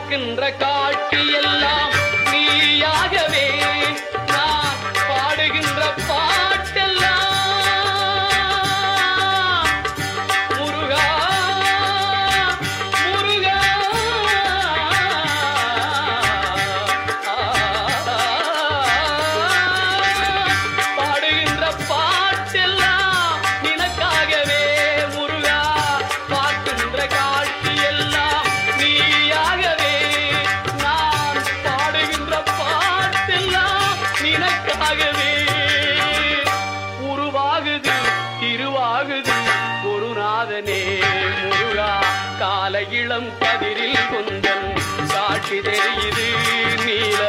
பார்க்கின்ற காட்சி எல்லாம் நீயாகவே நான் பாடுகின்ற பாட்டெல்லாம் முருகா முருகா பாடுகின்ற பாட்டெல்லாம் நினக்காகவே முருகா பார்க்கின்ற காட்சி எல்லாம் நீயாகவே நான் பாடுகின்ற பாட்டெல்லாம் நினக்காகவே உருவாகுது திருவாகுது குருநாதனே முருகா கால இளம் கதிரில் கொஞ்சம் சாட்சி தெரியுது நீல